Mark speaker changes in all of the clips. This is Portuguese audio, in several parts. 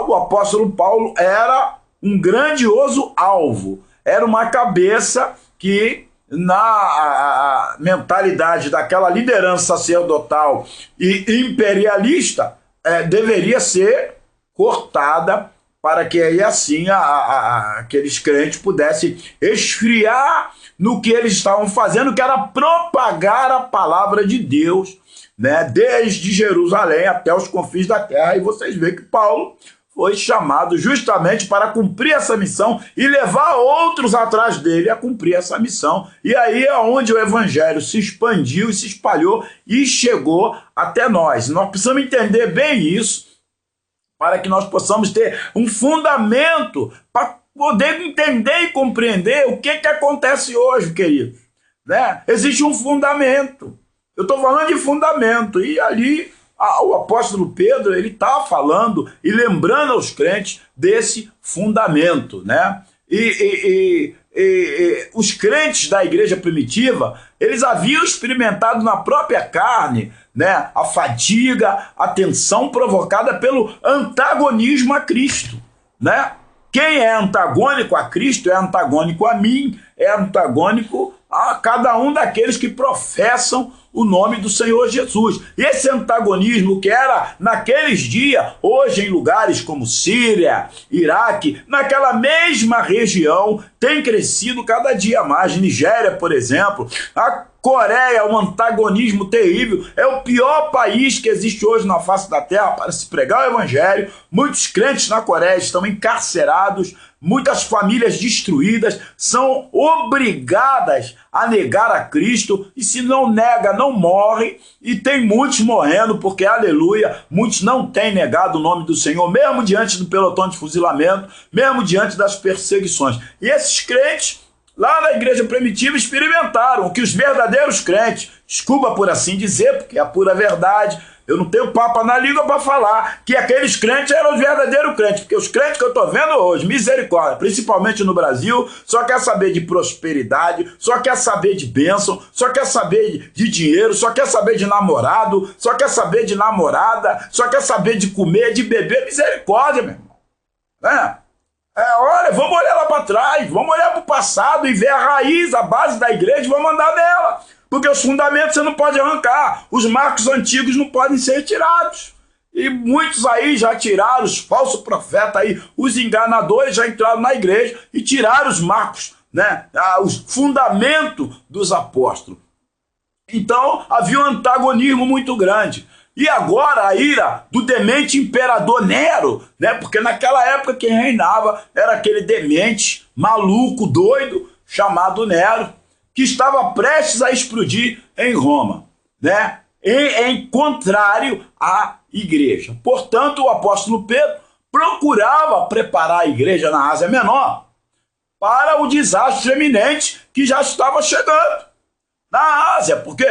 Speaker 1: o apóstolo Paulo era um grandioso alvo, era uma cabeça que, na mentalidade daquela liderança sacerdotal e imperialista, deveria ser cortada para que aí assim aqueles crentes pudessem esfriar no que eles estavam fazendo, que era propagar a palavra de Deus, né, desde Jerusalém até os confins da terra. E vocês veem que Paulo foi chamado justamente para cumprir essa missão e levar outros atrás dele a cumprir essa missão. E aí é onde o evangelho se expandiu e se espalhou e chegou até nós. Nós precisamos entender bem isso para que nós possamos ter um fundamento para poder entender e compreender o que acontece hoje, querido. Né? Existe um fundamento. Eu estou falando de fundamento. E ali o apóstolo Pedro ele está falando e lembrando aos crentes desse fundamento. Né? E os crentes da igreja primitiva, eles haviam experimentado na própria carne, né, a fadiga, a tensão provocada pelo antagonismo a Cristo. Né? Quem é antagônico a Cristo é antagônico a mim, é antagônico a cada um daqueles que professam o nome do Senhor Jesus. E esse antagonismo que era naqueles dias, hoje em lugares como Síria, Iraque, naquela mesma região, tem crescido cada dia mais. Nigéria, por exemplo, a Coreia, um antagonismo terrível, é o pior país que existe hoje na face da terra para se pregar o evangelho. Muitos crentes na Coreia estão encarcerados, muitas famílias destruídas, são obrigadas a negar a Cristo, e se não nega, não morre, e tem muitos morrendo, porque, aleluia, muitos não têm negado o nome do Senhor, mesmo diante do pelotão de fuzilamento, mesmo diante das perseguições. E esses crentes, lá na igreja primitiva, experimentaram o que os verdadeiros crentes, desculpa por assim dizer, porque é a pura verdade, eu não tenho papo na língua para falar que aqueles crentes eram os verdadeiros crentes, porque os crentes que eu estou vendo hoje, misericórdia, principalmente no Brasil, só quer saber de prosperidade, só quer saber de bênção, só quer saber de dinheiro, só quer saber de namorado, só quer saber de namorada, só quer saber de comer, de beber. Misericórdia, meu irmão. Olha, vamos olhar lá para trás, vamos olhar para o passado e ver a raiz, a base da igreja e vamos andar nela. Porque os fundamentos você não pode arrancar, os marcos antigos não podem ser retirados. E muitos aí já tiraram, os falsos profetas aí, os enganadores já entraram na igreja e tiraram os marcos, né, os fundamentos dos apóstolos. Então havia um antagonismo muito grande. E agora a ira do demente imperador Nero, né, porque naquela época quem reinava era aquele demente, maluco, doido, chamado Nero, que estava prestes a explodir em Roma, né? Em contrário à igreja. Portanto, o apóstolo Pedro procurava preparar a igreja na Ásia Menor para o desastre eminente que já estava chegando na Ásia, porque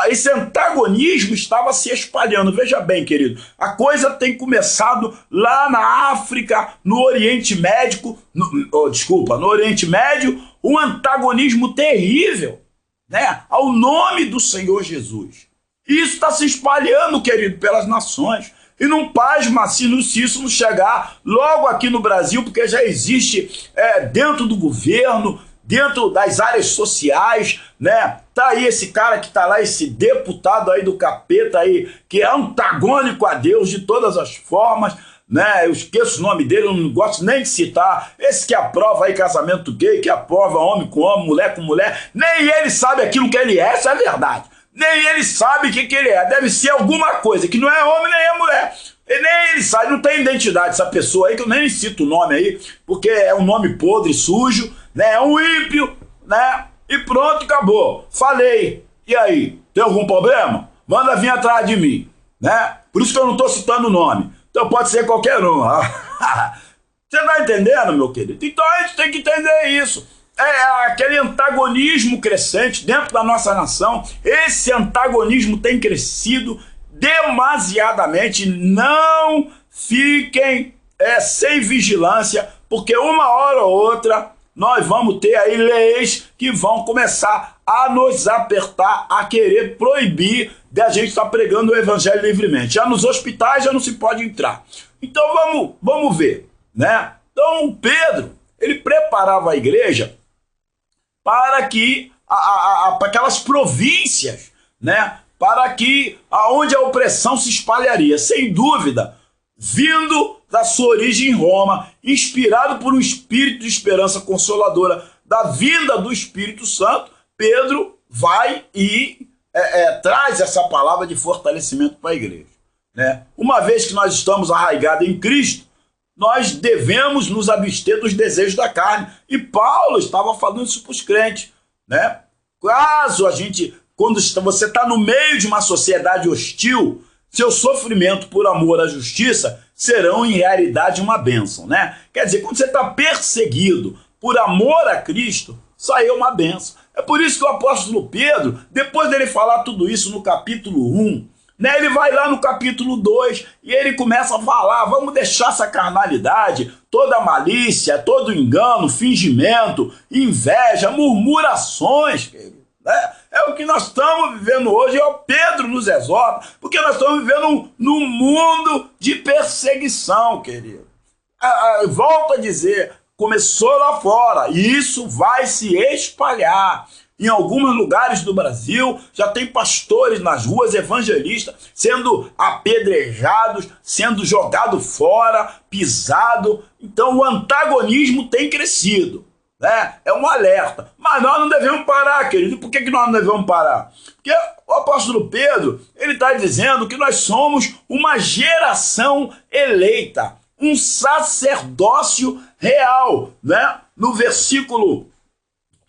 Speaker 1: esse antagonismo estava se espalhando. Veja bem, querido, a coisa tem começado lá na África, no Oriente Médio, no Oriente Médio, um antagonismo terrível, né, ao nome do Senhor Jesus. Isso está se espalhando, querido, pelas nações. E não pasma se isso não chegar logo aqui no Brasil, porque já existe dentro do governo, dentro das áreas sociais, né? Tá aí esse cara que tá lá, esse deputado aí do capeta aí, que é antagônico a Deus de todas as formas, né? Eu esqueço o nome dele, eu não gosto nem de citar. Esse que aprova aí casamento gay, que aprova homem com homem, mulher com mulher, nem ele sabe aquilo que ele é, essa é a verdade. Nem ele sabe o que ele é, deve ser alguma coisa, que não é homem nem é mulher. E nem ele sabe, não tem identidade essa pessoa aí, que eu nem cito o nome aí, porque é um nome podre, sujo, né? É um ímpio, né? E pronto, acabou. Falei. E aí? Tem algum problema? Manda vir atrás de mim, né? Por isso que eu não estou citando o nome. Então pode ser qualquer um. Você tá entendendo, meu querido? Então a gente tem que entender isso. É aquele antagonismo crescente dentro da nossa nação. Esse antagonismo tem crescido demasiadamente. Não fiquem sem vigilância, porque uma hora ou outra nós vamos ter aí leis que vão começar a nos apertar, a querer proibir de a gente estar pregando o evangelho livremente. Já nos hospitais já não se pode entrar. Então vamos ver, né? Então Pedro, ele preparava a igreja para que para aquelas províncias, né? Para que aonde a opressão se espalharia, sem dúvida, vindo da sua origem em Roma, inspirado por um espírito de esperança consoladora da vinda do Espírito Santo, Pedro vai e traz essa palavra de fortalecimento para a igreja, né? Uma vez que nós estamos arraigados em Cristo, nós devemos nos abster dos desejos da carne. E Paulo estava falando isso para os crentes, né? Caso quando você está no meio de uma sociedade hostil, seu sofrimento por amor à justiça serão em realidade uma bênção, né? Quer dizer, quando você está perseguido por amor a Cristo, isso aí é uma bênção. É por isso que o apóstolo Pedro, depois dele falar tudo isso no capítulo 1, né, ele vai lá no capítulo 2 e ele começa a falar, vamos deixar essa carnalidade, toda malícia, todo engano, fingimento, inveja, murmurações, né? É o que nós estamos vivendo hoje, é o Pedro nos exorta, porque nós estamos vivendo num mundo de perseguição, querido. Volto a dizer, começou lá fora e isso vai se espalhar. Em alguns lugares do Brasil já tem pastores nas ruas, evangelistas, sendo apedrejados, sendo jogados fora, pisado. Então o antagonismo tem crescido, né? É um alerta. Mas nós não devemos parar, querido. Por que nós não devemos parar? Porque o apóstolo Pedro, ele está dizendo que nós somos uma geração eleita, um sacerdócio real, né? No versículo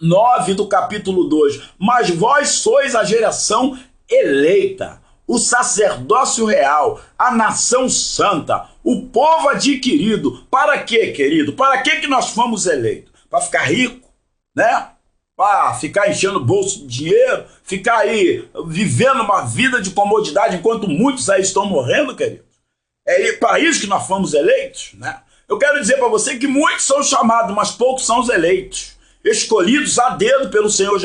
Speaker 1: 9 do capítulo 2, mas vós sois a geração eleita, o sacerdócio real, a nação santa, o povo adquirido. Para quê, querido? Para que nós fomos eleitos? Para ficar rico, né? Para ficar enchendo o bolso de dinheiro, ficar aí vivendo uma vida de comodidade enquanto muitos aí estão morrendo, querido? É para isso que nós fomos eleitos, né? Eu quero dizer para você que muitos são chamados, mas poucos são os eleitos, escolhidos a dedo pelo Senhor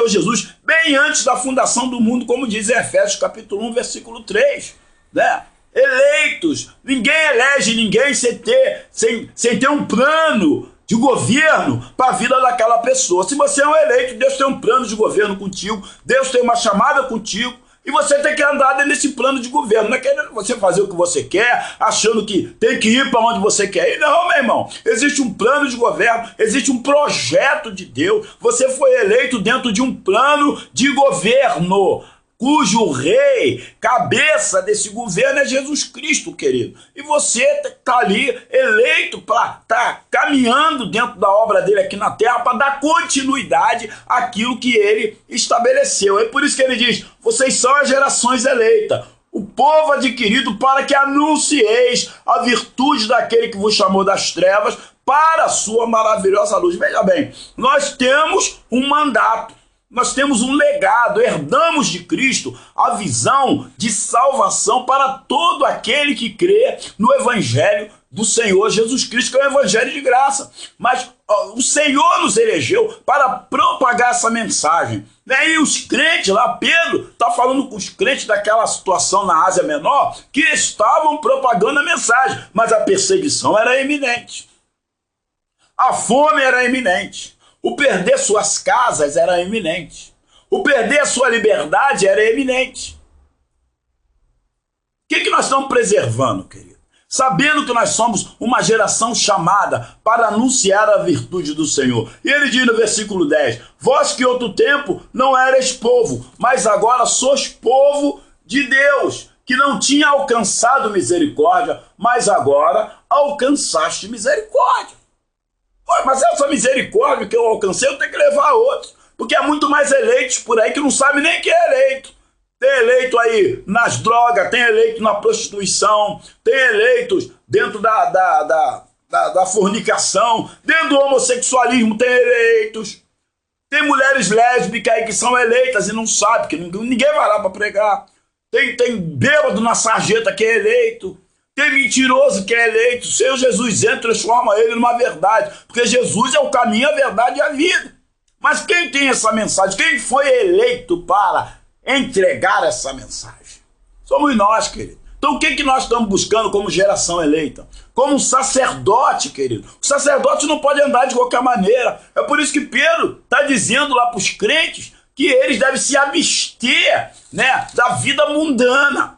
Speaker 1: Jesus, bem antes da fundação do mundo, como diz em Efésios capítulo 1, versículo 3, né? Eleitos. Ninguém elege ninguém sem ter um plano de governo para a vida daquela pessoa. Se você é um eleito, Deus tem um plano de governo contigo, Deus tem uma chamada contigo, e você tem que andar dentro desse plano de governo. Não é querendo você fazer o que você quer, achando que tem que ir para onde você quer ir. Não, meu irmão. Existe um plano de governo, existe um projeto de Deus. Você foi eleito dentro de um plano de governo, cujo rei, cabeça desse governo é Jesus Cristo, querido. E você está ali eleito para estar caminhando dentro da obra dele aqui na terra para dar continuidade àquilo que ele estabeleceu. É por isso que ele diz, vocês são as gerações eleitas, o povo adquirido, para que anuncieis a virtude daquele que vos chamou das trevas para a sua maravilhosa luz. Veja bem, nós temos um mandato. Nós temos um legado, herdamos de Cristo a visão de salvação para todo aquele que crê no Evangelho do Senhor Jesus Cristo, que é o Evangelho de graça. Mas o Senhor nos elegeu para propagar essa mensagem, né? E os crentes lá, Pedro está falando com os crentes daquela situação na Ásia Menor, que estavam propagando a mensagem, mas a perseguição era iminente, a fome era iminente, o perder suas casas era iminente, o perder a sua liberdade era iminente. O que nós estamos preservando, querido? Sabendo que nós somos uma geração chamada para anunciar a virtude do Senhor. E ele diz no versículo 10, vós que outro tempo não erais povo, mas agora sois povo de Deus, que não tinha alcançado misericórdia, mas agora alcançaste misericórdia. Mas essa misericórdia que eu alcancei, eu tenho que levar a outros. Porque há muito mais eleitos por aí que não sabem nem que é eleito. Tem eleito aí nas drogas, tem eleito na prostituição, tem eleitos dentro da fornicação, dentro do homossexualismo tem eleitos. Tem mulheres lésbicas aí que são eleitas e não sabem, que ninguém vai lá para pregar. Tem bêbado na sarjeta que é eleito. Tem mentiroso que é eleito. O Senhor Jesus entra e transforma ele numa verdade. Porque Jesus é o caminho, a verdade e a vida. Mas quem tem essa mensagem? Quem foi eleito para entregar essa mensagem? Somos nós, querido. Então o que nós estamos buscando como geração eleita? Como um sacerdote, querido. O sacerdote não pode andar de qualquer maneira. É por isso que Pedro está dizendo lá para os crentes que eles devem se abster, né, da vida mundana,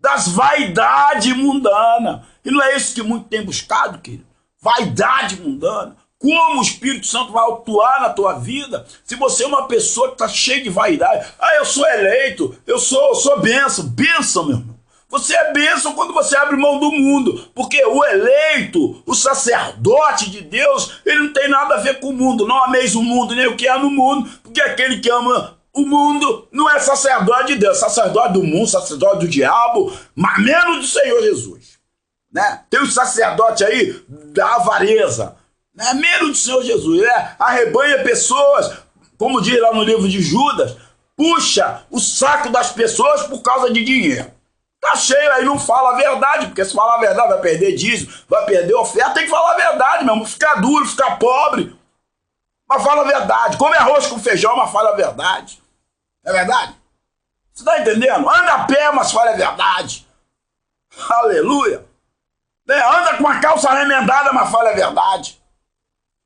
Speaker 1: das vaidades mundanas. E não é isso que muito tem buscado, querido? Vaidade mundana. Como o Espírito Santo vai atuar na tua vida se você é uma pessoa que está cheia de vaidade? Ah, eu sou eleito, eu sou bênção. Bênção, meu irmão. Você é bênção quando você abre mão do mundo, porque o eleito, o sacerdote de Deus, ele não tem nada a ver com o mundo. Não ameis o mundo, nem o que há no mundo, porque aquele que ama o mundo não é sacerdote de Deus, sacerdote do mundo, sacerdote do diabo, mas menos do Senhor Jesus. Né? Tem os sacerdotes aí da avareza, né? Menos do Senhor Jesus, né? Arrebanha pessoas, como diz lá no livro de Judas, puxa o saco das pessoas por causa de dinheiro. Tá cheio aí, não fala a verdade, porque se falar a verdade vai perder dízimo, vai perder oferta, tem que falar a verdade mesmo, ficar duro, ficar pobre, mas fala a verdade, come arroz com feijão, mas fala a verdade, é verdade? Você tá entendendo? Anda a pé, mas fala a verdade, aleluia, né? Anda com a calça remendada, mas fala a verdade,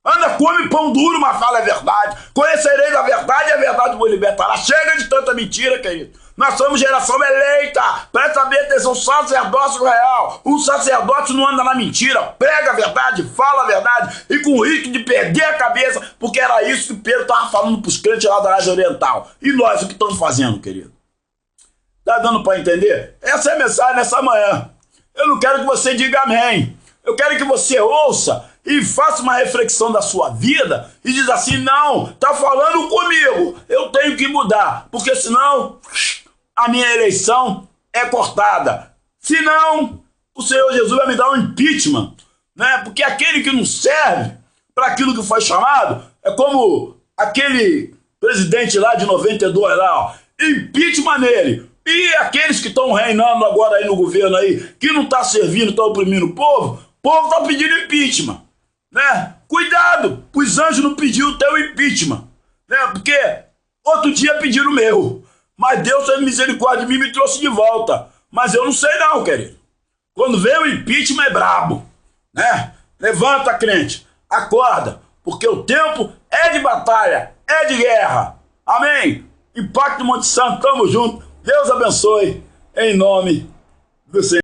Speaker 1: anda, come pão duro, mas fala a verdade, conhecereis a verdade e a verdade vos libertará. Chega de tanta mentira, querido. Nós somos geração eleita. Presta bem atenção, sacerdócio real. O sacerdote não anda na mentira, prega a verdade, fala a verdade, e com o risco de perder a cabeça, porque era isso que Pedro estava falando para os crentes lá da Ásia Oriental. E nós, o que estamos fazendo, querido? Tá dando para entender? Essa é a mensagem nessa manhã. Eu não quero que você diga amém. Eu quero que você ouça e faça uma reflexão da sua vida e diz assim, não, tá falando comigo, eu tenho que mudar, porque senão a minha eleição é cortada. Senão, o Senhor Jesus vai me dar um impeachment, né? Porque aquele que não serve para aquilo que foi chamado, é como aquele presidente lá de 92 lá, ó, impeachment nele. E aqueles que estão reinando agora aí no governo aí, que não está servindo, estão oprimindo o povo está pedindo impeachment, né? Cuidado, os anjos não pediram o teu impeachment, né? Porque outro dia pediram o meu, mas Deus teve misericórdia de mim e me trouxe de volta. Mas eu não sei não, querido. Quando vem o impeachment é brabo, né? Levanta, crente, acorda, porque o tempo é de batalha, é de guerra. Amém? Impacto Monte Santo, tamo junto. Deus abençoe, em nome do Senhor.